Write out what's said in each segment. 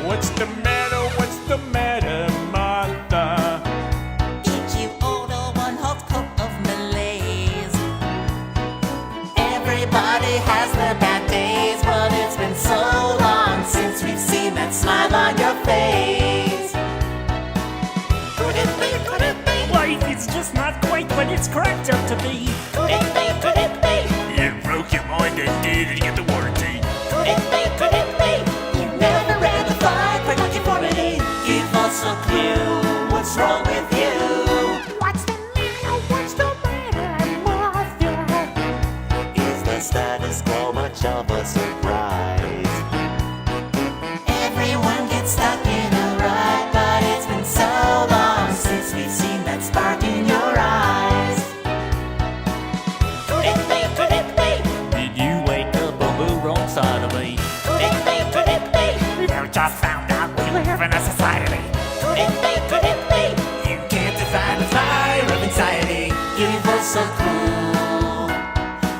What's the matter? What's the matter, Martha? Did you order one hot cup of malaise? Everybody has their bad days, but it's been so long since we've seen that smile on your face. Could it be? Could it be? Life is just not quite what it's cracked up to be. Could it be? Could it be? You broke your mind and didn't get the warranty. Could it be? Could it be? You never ran the fight for non-conformity. Give us a clue. What's wrong with you? What's the matter? What's the matter, Martha? Is the status quo much of a surprise? Everyone gets stuck in a rut, but it's been so long since we've seen that spark in your eyes. Could it be? Could it be? Did you wake up on the wrong side of me? Could it be? Could it be? You just found out we live in a society. Could it be? Could it be? You can't define the fire of anxiety. Give us a clue.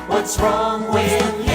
What's wrong with you?